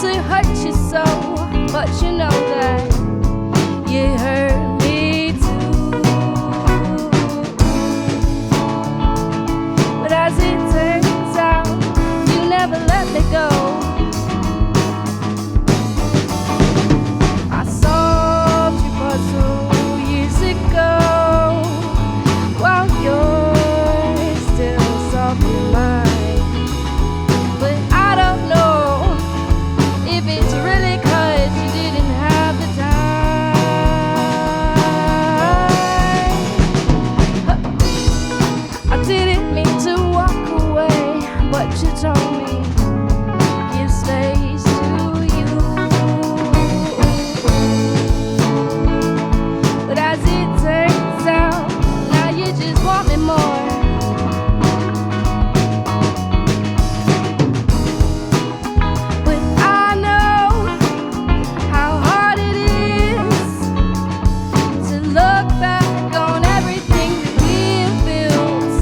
to hurt you so, but you know that you hurt me too. But as it turns out, you never let me go. I solved your puzzle years ago, while you're still solving mine. But I don't know if it's really 'cause you didn't have the time. I didn't mean to walk away, but you told me give space to you. But as it turns out, now you just want me more. But I know how hard it is to look back on everything that we have built,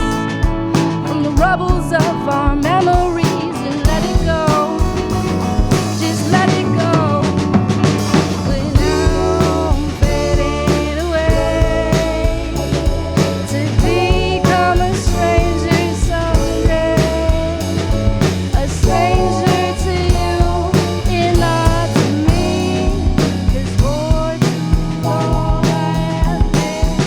from the rubbles of our memories, and let it go. Just let it go. But now I'm fading away to become a stranger someday. A stranger to you and not to me. 'Cause for too long I have been.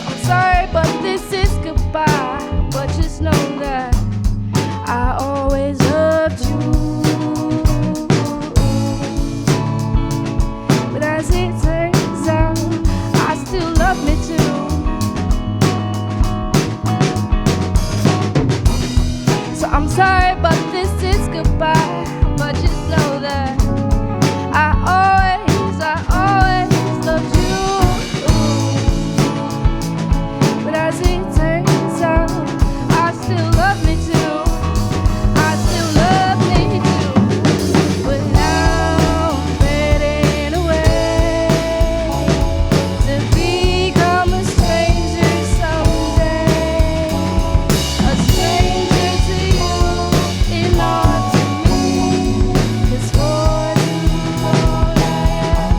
I'm sorry, but this is goodbye. But just know that I always loved you. But as it turns out, I still love me too. So I'm sorry, but this is goodbye. But just know that I always loved you. But as it turns out, I still love me too. I still love me too. But now I'm fading away to become a stranger someday. A stranger to you and not to me. 'Cause for too long I have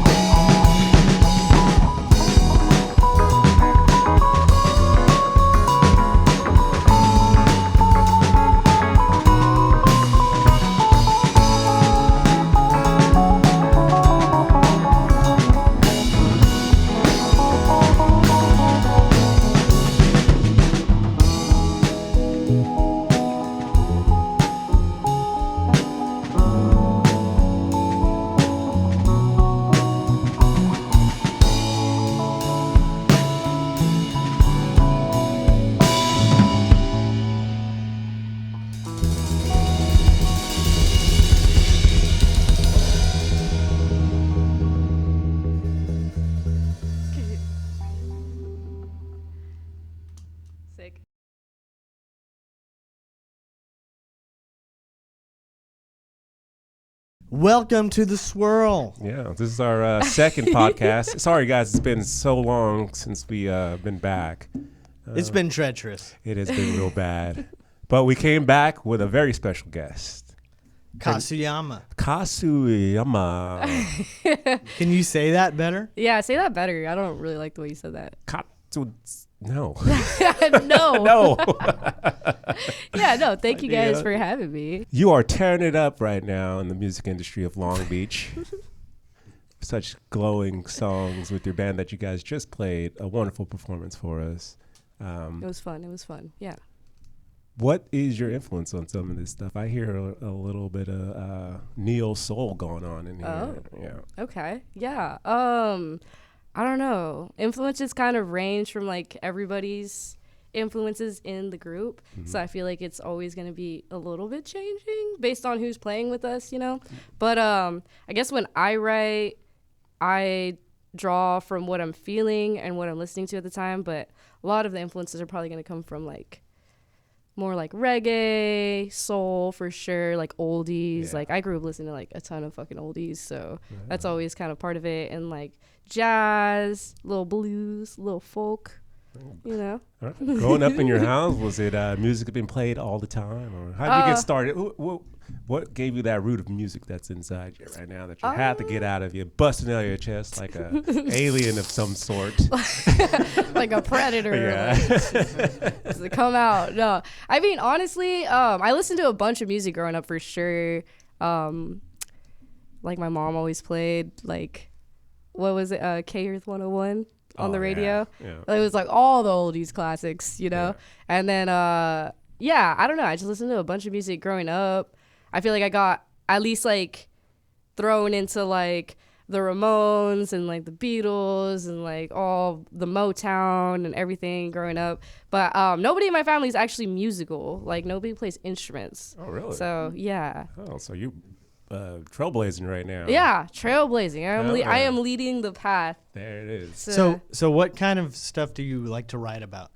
sick. Welcome to the Swirl. Yeah, this is our second podcast. Sorry, guys, it's been so long since we been back. It's been treacherous. It has been real bad. But we came back with a very special guest. Kasuyama. Kasuyama. Can you say that better? Yeah, say that better. I don't really like the way you said that. No. No. No. Yeah, no. Thank you guys for having me. You are tearing it up right now in the music industry of Long Beach. Such glowing songs with your band that you guys just played. A wonderful performance for us. It was fun. Yeah. What is your influence on some of this stuff? I hear a little bit of neo soul going on in here. Oh. Yeah. Okay. Yeah. I don't know. Influences kind of range from like everybody's influences in the group. Mm-hmm. So I feel like it's always going to be a little bit changing based on who's playing with us, you know? But I guess when I write, I draw from what I'm feeling and what I'm listening to at the time. But a lot of the influences are probably going to come from like more like reggae, soul for sure, like oldies. Yeah. Like I grew up listening to like a ton of fucking oldies, so that's always kind of part of it. And like jazz, little blues, little folk, you know. Right. Growing up in your house, was it music being played all the time, or how did you get started? What gave you that root of music that's inside you right now that you had to get out of you, busting out of your chest like a alien of some sort? Like a predator. Yeah. Does it come out? No. I mean, honestly, I listened to a bunch of music growing up for sure. Like my mom always played, like, what was it? K-Earth 101 on the radio. Yeah. It was like all the oldies classics, you know? Yeah. And then, I don't know. I just listened to a bunch of music growing up. I feel like I got at least like thrown into like the Ramones and like the Beatles and like all the Motown and everything growing up. But nobody in my family is actually musical. Like nobody plays instruments. Oh, really? So, yeah. Oh, so you trailblazing right now. Yeah, trailblazing. I am leading the path. There it is. So what kind of stuff do you like to write about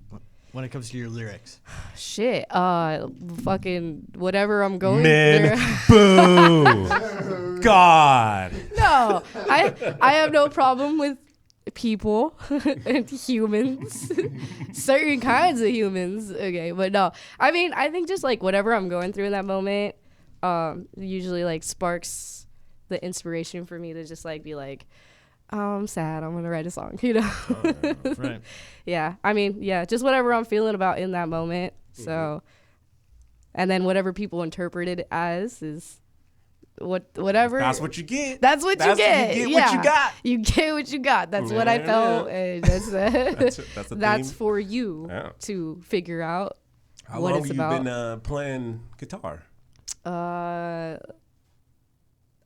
when it comes to your lyrics? Shit, fucking whatever I'm going through. Boo. God. No, I have no problem with people and humans, certain kinds of humans. Okay, but no, I mean, I think just like whatever I'm going through in that moment, usually like sparks the inspiration for me to just like be like, oh, I'm sad, I'm gonna write a song, you know. Right. Yeah, I mean, yeah, just whatever I'm feeling about in that moment. So, and then whatever people interpret it as is whatever. That's what you get. That's what you get. You get what you got. You get what you got. That's what I felt, and that's for you to figure out. How what long it's have you about. been playing guitar?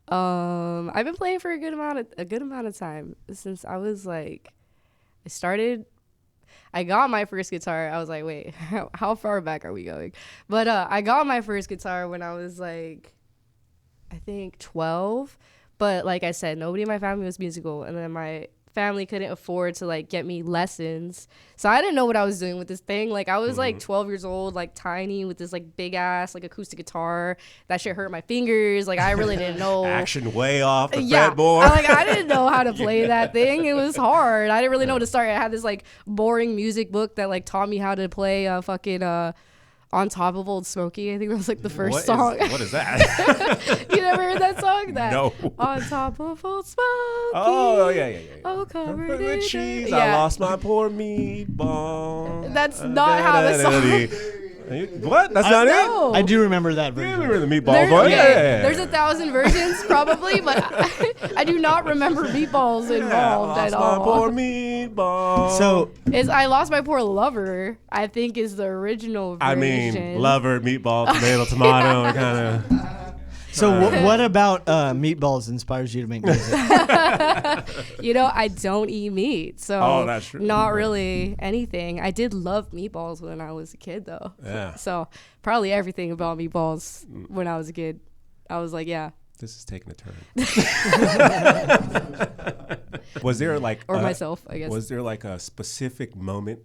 I've been playing for a good amount of time since I was like, I got my first guitar. I was like, wait, how far back are we going? But I got my first guitar when I was like, I think 12. But like I said, nobody in my family was musical, and then my family couldn't afford to like get me lessons, so I didn't know what I was doing with this thing. Like I was like 12 years old, like tiny, with this like big ass like acoustic guitar. That shit hurt my fingers. Like I really didn't know. Action way off the fretboard. I didn't know how to play that thing. It was hard. I didn't really know to start. I had this like boring music book that like taught me how to play On Top of Old Smoky. I think that was like the first song. What is that? You never heard that song? No. On top of Old Smoky. Oh, yeah. Oh, covered in cheese. Yeah. I lost my poor meatball. That's not how the song. What? That's not it? I do remember that version. You remember the meatballs, right? Yeah. There's 1,000 versions probably, but I do not remember meatballs involved at all. I lost my poor meatball. So I Lost My Poor Lover, I think, is the original version. I mean, lover, meatball, tomato, kind of. So what about meatballs inspires you to make music? You know, I don't eat meat, so that's true. Not really anything. I did love meatballs when I was a kid, though. Yeah. So probably everything about meatballs when I was a kid, I was like, yeah. This is taking a turn. Was there like myself, I guess. Was there like a specific moment?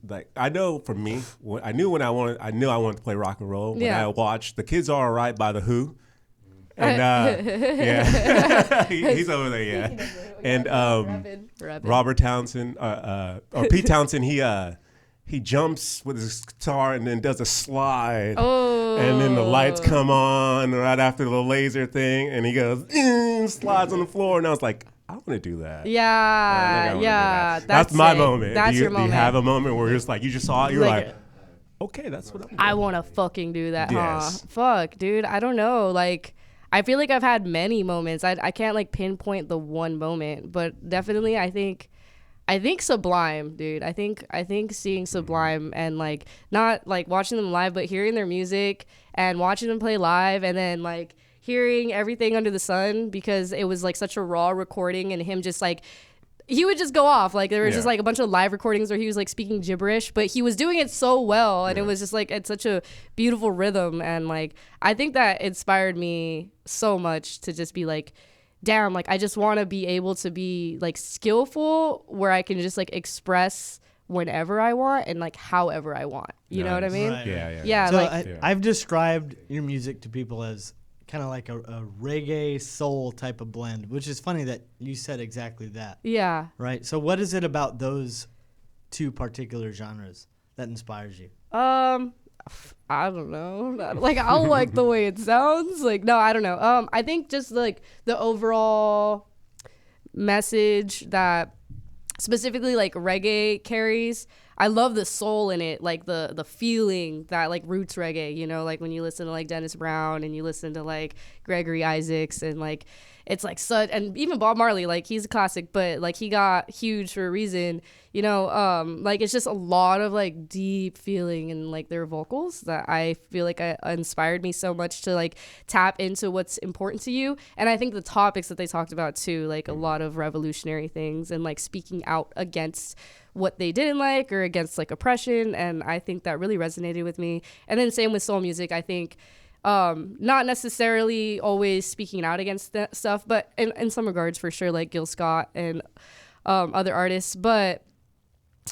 Like I know for me, I knew I wanted to play rock and roll when I watched The Kids Are Alright by The Who. And yeah, he's over there, yeah. And Rapping. Robert Townsend or Pete Townsend, he jumps with his guitar and then does a slide. Oh. And then the lights come on right after the laser thing, and he goes, slides on the floor, and I was like, I want to do that. Yeah, yeah. That's my it. moment. That's your your moment. Do you have a moment where it's like, you just saw it, you're like okay, that's what I'm doing. I want to fucking do that, Yes. huh? Fuck, dude. I don't know. Like, I feel like I've had many moments. I can't like pinpoint the one moment, but definitely I think Sublime, dude. I think seeing Sublime and like not like watching them live, but hearing their music and watching them play live, and then like hearing everything under the sun, because it was like such a raw recording, and him just like, he would just go off. Like there was just like a bunch of live recordings where he was like speaking gibberish, but he was doing it so well, and it was just like, it's such a beautiful rhythm, and like I think that inspired me so much to just be like, damn, like I just want to be able to be like skillful where I can just like express whenever I want and like however I want. You know what I mean? Right. Yeah. So like I've described your music to people as kind of like a reggae soul type of blend, which is funny that you said exactly that. yeah. Right. So what is it about those two particular genres that inspires you? I don't know. Like, I'll like the way it sounds. Like, no, I don't know. I think just like the overall message that specifically like reggae carries. I love the soul in it, like the feeling that like roots reggae, you know, like when you listen to like Dennis Brown and you listen to like Gregory Isaacs, and like it's like such, and even Bob Marley, like he's a classic, but like he got huge for a reason, you know. Like it's just a lot of like deep feeling in like their vocals that I feel like inspired me so much to like tap into what's important to you. And I think the topics that they talked about too, like a lot of revolutionary things and like speaking out against what they didn't like or against like oppression, and I think that really resonated with me. And then same with soul music. I think not necessarily always speaking out against that stuff, but in some regards for sure, like Gil Scott and other artists. But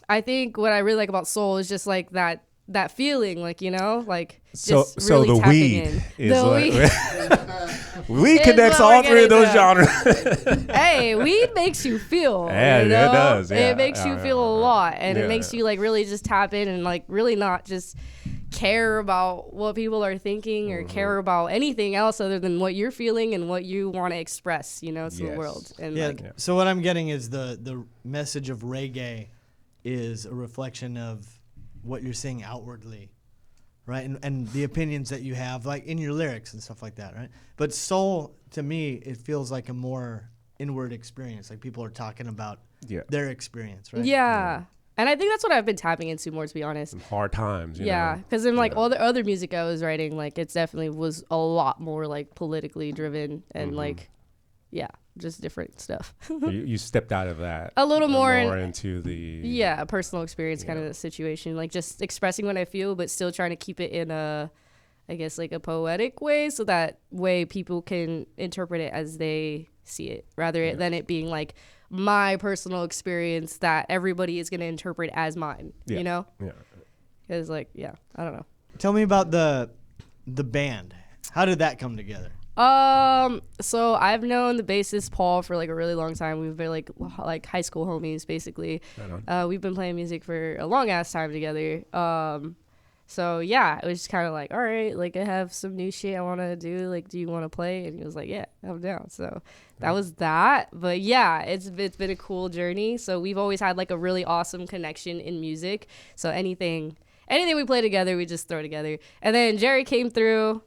I think what I really like about soul is just like that feeling, like, you know, like just really the tapping weed in. is The like, weed. weed Is connects what all we're three of those getting genres. Hey, weed makes you feel. Yeah, you it know? does, yeah. It makes you feel a lot, and Yeah. it makes you like really just tap in and like really not just care about what people are thinking or care about anything else other than what you're feeling and what you want to express, you know, to the Yes. world. And Yeah. like, So what I'm getting is the message of reggae is a reflection of what you're saying outwardly, right? And the opinions that you have, like in your lyrics and stuff like that, right? But soul, to me, it feels like a more inward experience. Like people are talking about their experience, right? yeah. And I think that's what I've been tapping into more, to be honest. Hard times, you Yeah, know? because in like all the other music I was writing, like it's definitely was a lot more like politically driven and like, yeah, just different stuff. You stepped out of that A little more into the Yeah, a personal experience kind of situation, like just expressing what I feel, but still trying to keep it in a, I guess, like a poetic way, so that way people can interpret it as they see it, rather than it being like my personal experience that everybody is going to interpret as mine, you know? Yeah. Because like, yeah, I don't know. Tell me about the band. How did that come together? So I've known the bassist Paul for like a really long time. We've been like high school homies, basically. Right We've been playing music for a long ass time together. So yeah, it was just kind of like, all right, like I have some new shit I want to do. Like, do you want to play? And he was like, yeah, I'm down. So that was that. But yeah, it's been a cool journey. So we've always had like a really awesome connection in music. So anything we play together, we just throw together. And then Jerry came through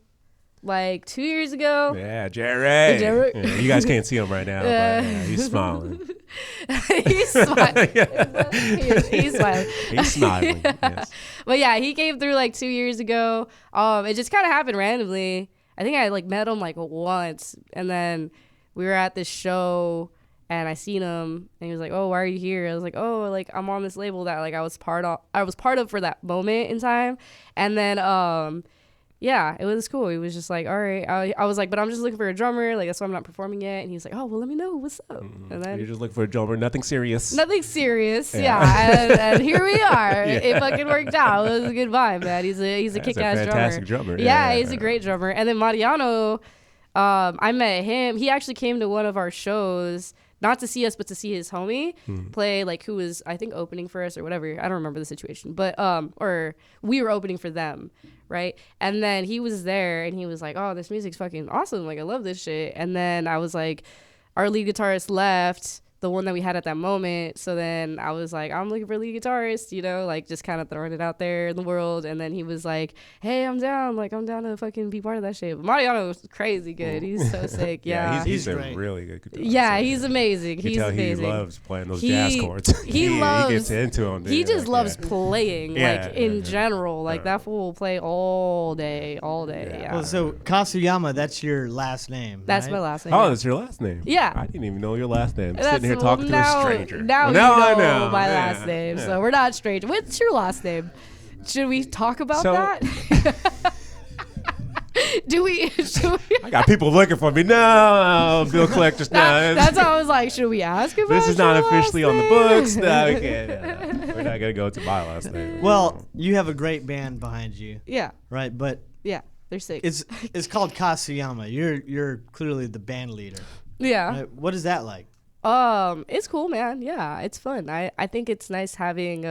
like 2 years ago. Yeah, Jerry. Jerry. Yeah, you guys can't see him right now, but yeah, he's smiling. He's smiling. He's smiling. He's smiling. Yes. But yeah, he came through like 2 years ago. It just kind of happened randomly. I think I like met him like once, and then we were at this show and I seen him and he was like, "Oh, why are you here?" I was like, "Oh, like I'm on this label that like I was part of for that moment in time." And then yeah, it was cool. He was just like, all right. I was like, but I'm just looking for a drummer. Like, that's why I'm not performing yet. And he was like, oh, well, let me know. What's up? And then You're just looking for a drummer, nothing serious. nothing serious. Yeah. and here we are. It fucking worked out. It was a good vibe, man. He's a kick-ass fantastic drummer. Yeah, he's a great drummer. And then Mariano, I met him. He actually came to one of our shows not to see us, but to see his homie play, like who was, I think, opening for us or whatever. I don't remember the situation, but, or we were opening for them. Right. And then he was there and he was like, oh, this music's fucking awesome. Like, I love this shit. And then I was like, our lead guitarist left, the one that we had at that moment. So then I was like, I'm looking for a lead guitarist, you know, like just kind of throwing it out there in the world. And then he was like, hey, I'm down. Like, I'm down to fucking be part of that shit. But Mariano was crazy good. He's so sick. Yeah. He's a great. really good guitarist. Yeah, he's amazing. He's amazing. He loves playing those jazz chords. He loves. He gets into them. He just loves playing, in general. Like, that fool will play all day. Yeah. Well, so Kasuyama, that's your last name. That's right? my last name. Oh, that's your last name. Yeah. I didn't even know your last name. That's, Sitting here talking to a stranger. Now I you know know. my last name, so we're not strangers. What's your last name? Should we talk about that? Should we? I got people looking for me. No, bill collectors. No, that's how I was like, should we ask about this is not officially on the books. No, we can't. We're not gonna go to my last name. Well, you have a great band behind you. Yeah. Right, but yeah, they're sick. It's called Kasuyama. You're clearly the band leader. Yeah. Right? What is that like? It's cool, man. Yeah, it's fun. I think it's nice having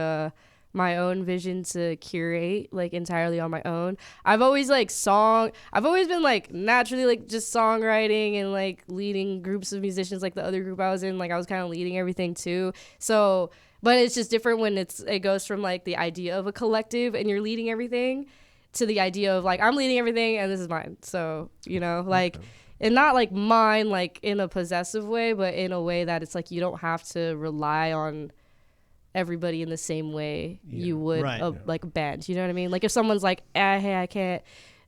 my own vision to curate, like, entirely on my own. I've always been like naturally like just songwriting and like leading groups of musicians. Like the other group I was in, like I was kind of leading everything too. So, but it's just different when it goes from like the idea of a collective and you're leading everything to the idea of like, I'm leading everything and this is mine. So, you know, like, and not like mine, like in a possessive way, but in a way that it's like you don't have to rely on everybody in the same way you would like a band. You know what I mean? Like if someone's like, hey, I can't,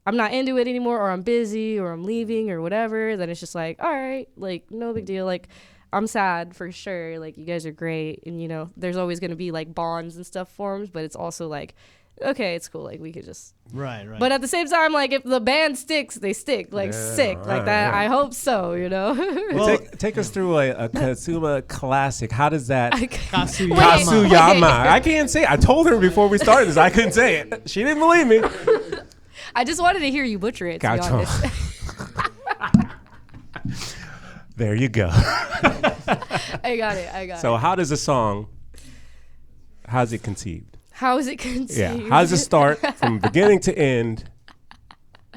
I'm not into it anymore, or I'm busy, or I'm leaving, or whatever, then it's just like, all right, like no big deal. Like I'm sad for sure. Like you guys are great, and you know, there's always gonna be like bonds and stuff formed, but it's also like, okay, it's cool. Like we could just right. But at the same time, like if the band sticks, they stick. Like sick, like that. Yeah. I hope so. You know. Well, take us through a Kasuyama classic. How does that? Kasuyama. I can't say. I told her before we started this. I couldn't say it. She didn't believe me. I just wanted to hear you butcher it. To be honest. There you go. I got it. So how does a song? How's it conceived? How is it conceived? Yeah. How does it start from beginning to end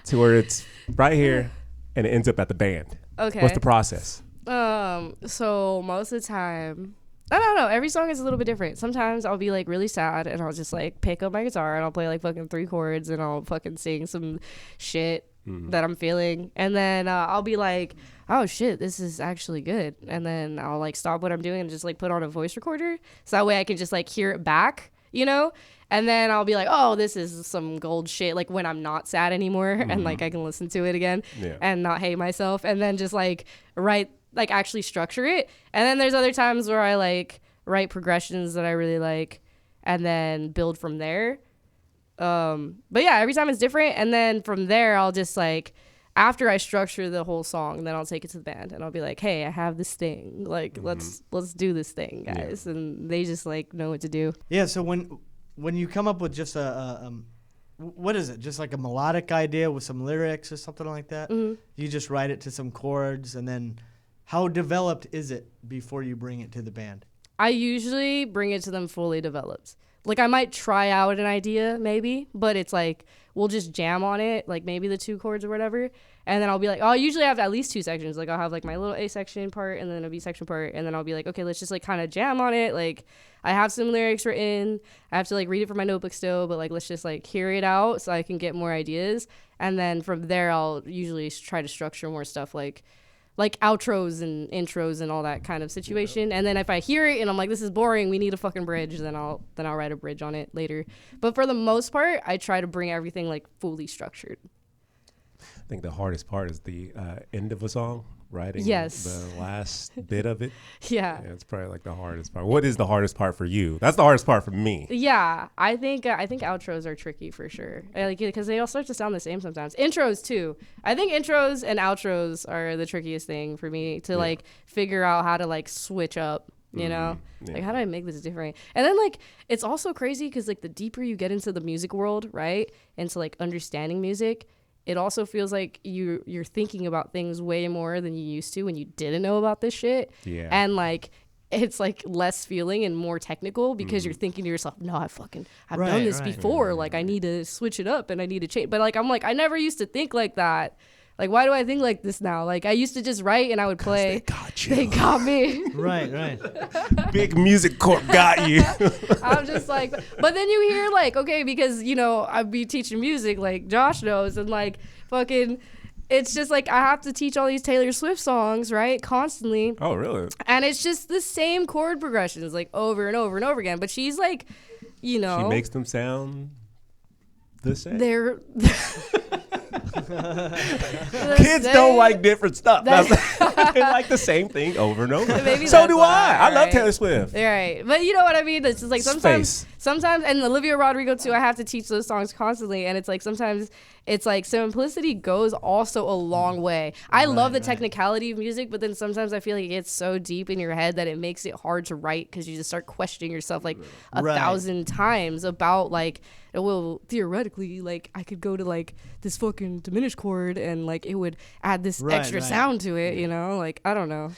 to where it's right here and it ends up at the band? Okay. What's the process? So most of the time, I don't know. Every song is a little bit different. Sometimes I'll be like really sad and I'll just like pick up my guitar and I'll play like fucking 3 chords and I'll fucking sing some shit that I'm feeling. And then I'll be like, oh shit, this is actually good. And then I'll like stop what I'm doing and just like put on a voice recorder. So that way I can just like hear it back. You know, and then I'll be like, oh, this is some gold shit, like when I'm not sad anymore and like I can listen to it again and not hate myself, and then just like write, like actually structure it. And then there's other times where I like write progressions that I really like and then build from there. But yeah, every time it's different. And then from there I'll just like, after I structure the whole song, then I'll take it to the band and I'll be like, hey, I have this thing. Like, let's do this thing, guys. Yeah. And they just like know what to do. Yeah. So when you come up with just what is it? Just like a melodic idea with some lyrics or something like that? Mm-hmm. You just write it to some chords, and then how developed is it before you bring it to the band? I usually bring it to them fully developed. Like I might try out an idea maybe, but it's like, we'll just jam on it, like maybe the 2 chords or whatever. And then I'll be like, I'll usually have at least 2 sections. Like I'll have like my little A section part and then a B section part. And then I'll be like, okay, let's just like kind of jam on it. Like I have some lyrics written. I have to like read it from my notebook still, but like, let's just like hear it out so I can get more ideas. And then from there, I'll usually try to structure more stuff like outros and intros and all that kind of situation. And then if I hear it and I'm like, this is boring, we need a fucking bridge, then I'll write a bridge on it later. But for the most part, I try to bring everything like fully structured. I think the hardest part is the end of a song, writing the last bit of it. Yeah. It's probably like the hardest part. What is the hardest part for you? That's the hardest part for me. Yeah, I think outros are tricky for sure. Because they all start to sound the same sometimes. Intros too. I think intros and outros are the trickiest thing for me to like figure out how to like switch up. You know, like how do I make this different? And then like it's also crazy because like the deeper you get into the music world, right, into like understanding music, it also feels like you're thinking about things way more than you used to when you didn't know about this shit. Yeah. And like it's like less feeling and more technical because you're thinking to yourself, no, I've done this before. Like I need to switch it up and I need to change. But like I'm like I never used to think like that. Like, why do I think like this now? Like, I used to just write and I would play. They got you. They got me. Right. Big Music Corp got you. I'm just like, but then you hear like, okay, because, you know, I'd be teaching music like Josh knows. And like, fucking, it's just like, I have to teach all these Taylor Swift songs, right? Constantly. Oh, really? And it's just the same chord progressions like over and over and over again. But she's like, you know. She makes them sound the same. They're. Kids don't like different stuff. They like the same thing over and over. Maybe so that's do why, I. I love right? Taylor Swift. Right. But you know what I mean? It's just like Space. sometimes, and Olivia Rodrigo too, I have to teach those songs constantly. And it's like sometimes it's like simplicity goes also a long way. I love the technicality of music, but then sometimes I feel like it gets so deep in your head that it makes it hard to write because you just start questioning yourself like a thousand times about like, well, theoretically, like I could go to like this fucking diminished chord and like it would add this extra sound to it, you know? Like, I don't know.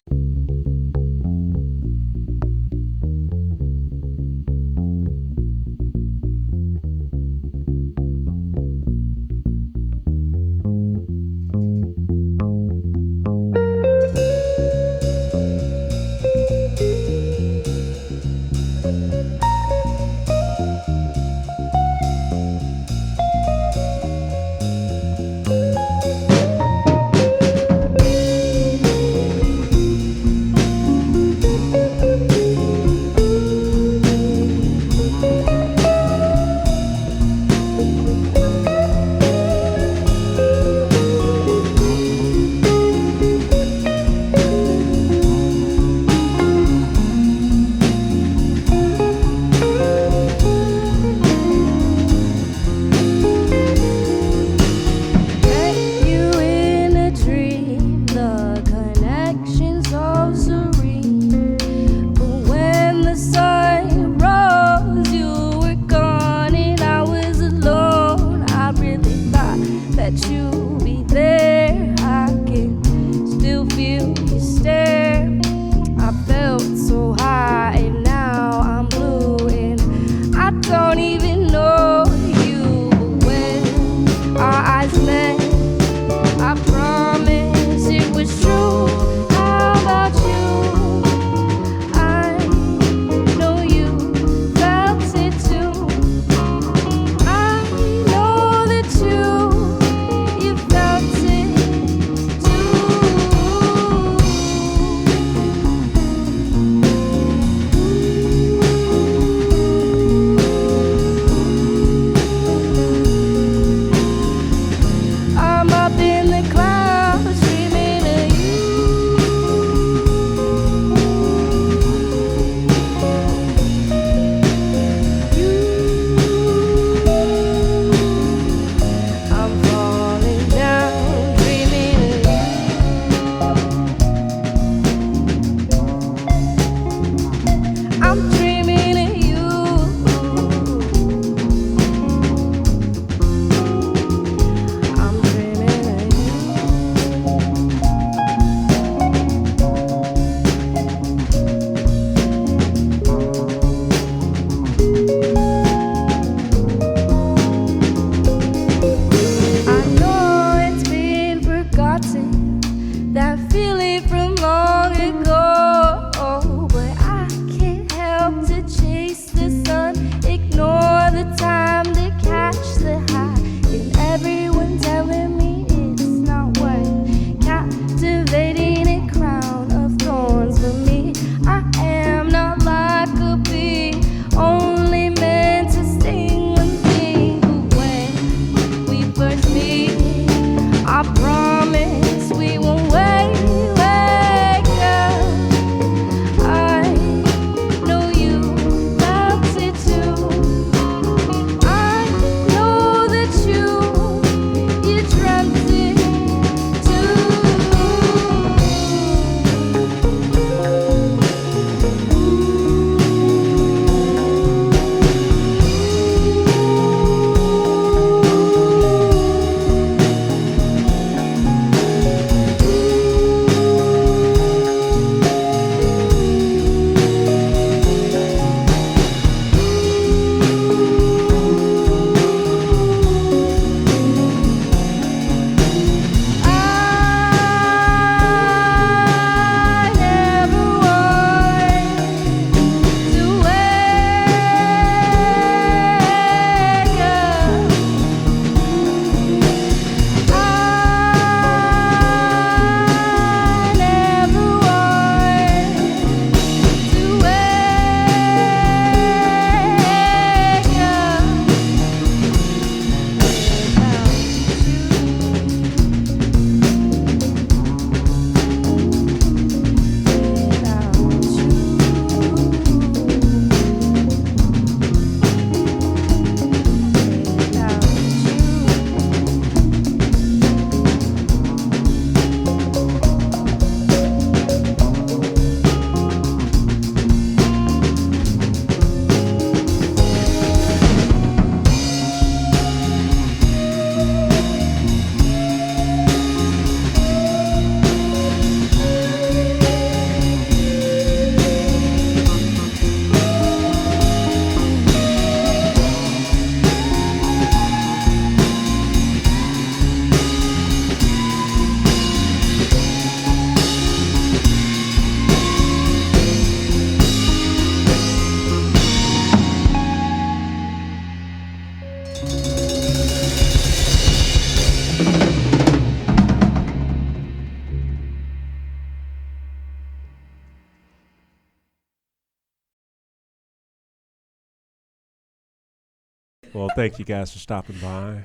thank you guys for stopping by.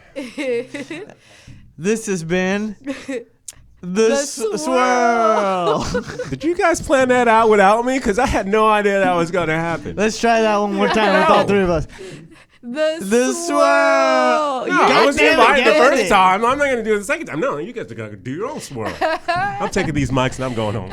This has been the Swirl. Swirl. Did you guys plan that out without me? Because I had no idea that was going to happen. Let's try that one more time with all three of us. The Swirl. No, I was damn it, invited the get first it. time. I'm not going to do it the second time. No, you guys are going to do your own swirl. I'm taking these mics and I'm going home.